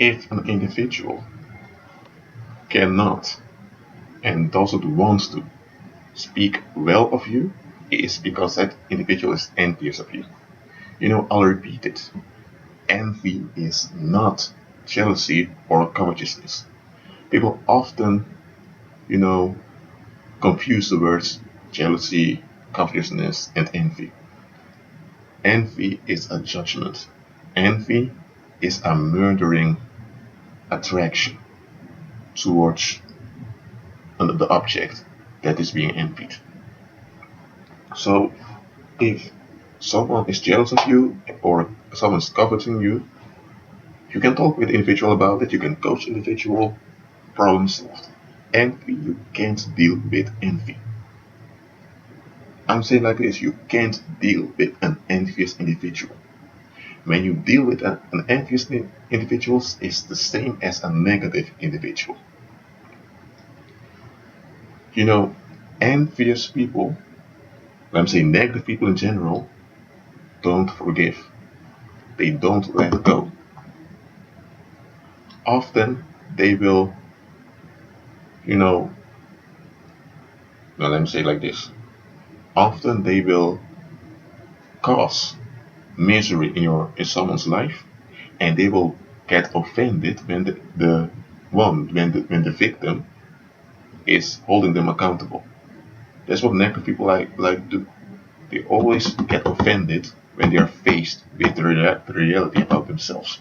If an individual cannot and doesn't want to speak well of you, it is because that individual is envious of you. I'll repeat it. Envy is not jealousy or covetousness. People often, you know, confuse the words jealousy, covetousness, and envy. Envy is a judgment. Envy is a murdering attraction towards the object that is being envied. So, if someone is jealous of you or someone is coveting you, you can talk with the individual about it, you can coach the individual, problem solved. Envy, you can't deal with envy. I'm saying like this, you can't deal with an envious individual. When you deal with an envious individual, it's the same as a negative individual. Envious people, when I'm saying negative people in general, don't forgive. They don't let go. Often they will, let me say it like this. Often they will cause misery in someone's life, and they will get offended when the victim is holding them accountable. That's what negative people like do. They always get offended when they are faced with the reality about themselves.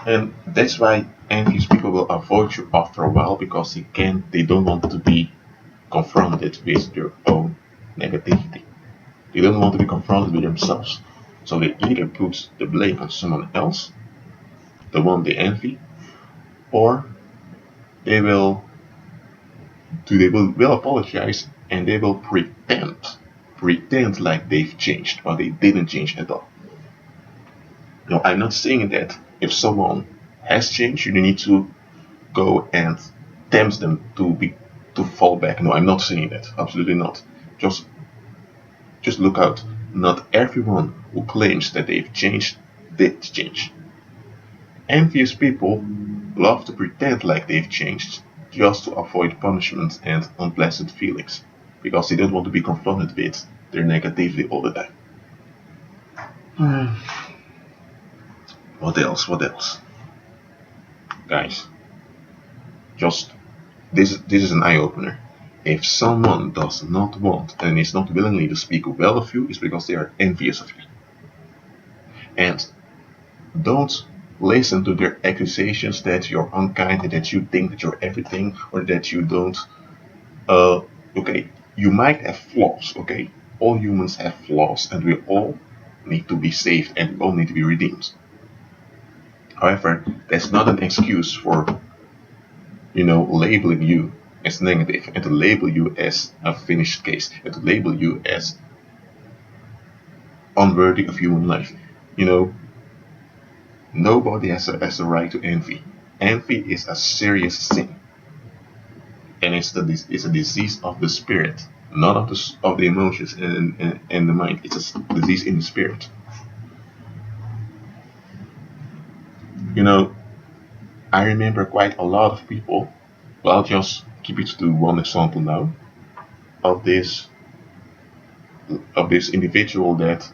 And that's why envious people will avoid you after a while, because they don't want to be confronted with their own negativity. They don't want to be confronted with themselves. So they either put the blame on someone else, the one they envy, or they will apologize, and they will pretend like they've changed, but they didn't change at all. I'm not saying that if someone has changed, you need to go and tempt them to fall back. No, I'm not saying that. Absolutely not. Just look out. Not everyone who claims that they've changed did change. Envious people love to pretend like they've changed just to avoid punishment and unpleasant feelings, because they don't want to be confronted with their negativity all the time. What else? Guys, this is an eye-opener. If someone does not want and is not willingly to speak well of you, it's because they are envious of you. And don't listen to their accusations that you're unkind and that you think that you're everything, or that you don't. Okay, you might have flaws, okay? All humans have flaws, and we all need to be saved, and we all need to be redeemed. However, that's not an excuse for, labeling you as negative, and to label you as a finished case, and to label you as unworthy of human life. Nobody has a right to envy. Envy is a serious sin, and it's a disease of the spirit, not of the emotions and the mind. It's a disease in the spirit. I remember quite a lot of people. Well, I'll just keep it to one example now of this individual that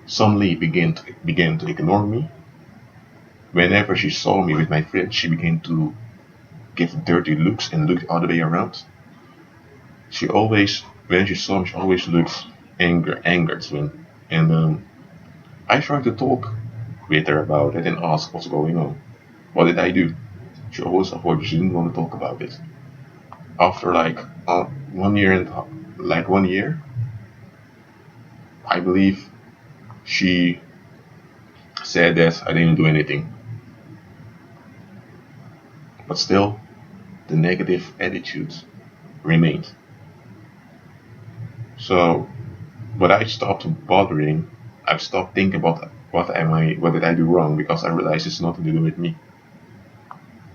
suddenly began to ignore me. Whenever she saw me with my friends, she began to give dirty looks and look the other way around. When she saw me, she always looked angered and I tried to talk with her about it and ask what's going on. What did I do? She always avoided. She didn't want to talk about it. After 1 year, I believe she said that I didn't do anything. But still, the negative attitude remained. So, when I stopped bothering, I stopped thinking about what did I do wrong, because I realized it's nothing to do with me.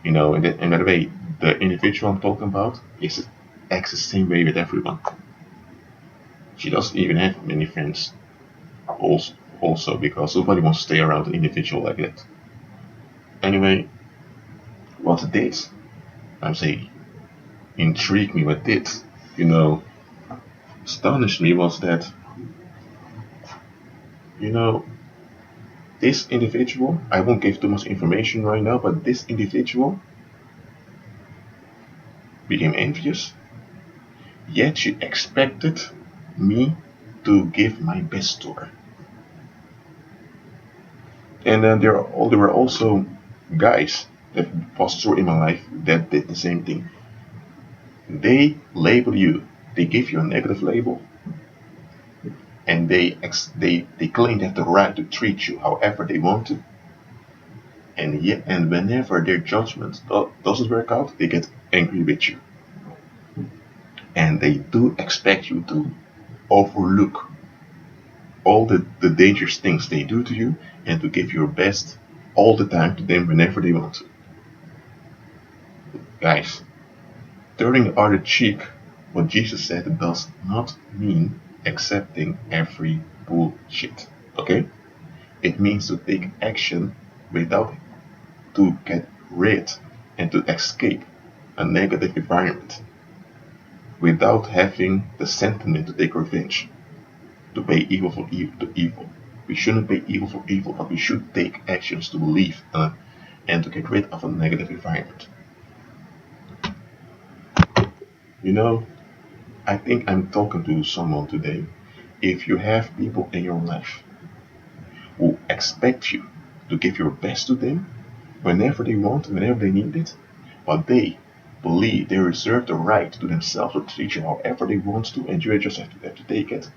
And by the way, the individual I'm talking about acts the same way with everyone. She doesn't even have many friends. Also, also, because nobody wants to stay around an individual like that. Anyway, what did I'm saying intrigued me, what did astonished me was that you know this individual, I won't give too much information right now, but this individual became envious, yet she expected me to give my best to her. And then there were also guys that passed through in my life that did the same thing. They label you, they give you a negative label, and they claim they have the right to treat you however they want to. And whenever their judgment doesn't work out, they get angry with you. And they do expect you to overlook all the dangerous things they do to you and to give your best all the time to them whenever they want to. Guys, turning the other cheek, what Jesus said, does not mean accepting every bullshit. Okay? It means to take action without to get rid and to escape a negative environment without having the sentiment to take revenge, to pay evil for evil. We shouldn't pay evil for evil, but we should take actions to leave and to get rid of a negative environment. You know, I think I'm talking to someone today. If you have people in your life who expect you to give your best to them whenever they want, whenever they need it, but they believe they reserve the right to themselves to treat you however they want to, and you just have to take it,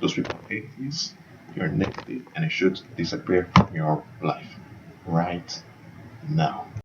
those people are atheists, you're negative, and it should disappear from your life right now.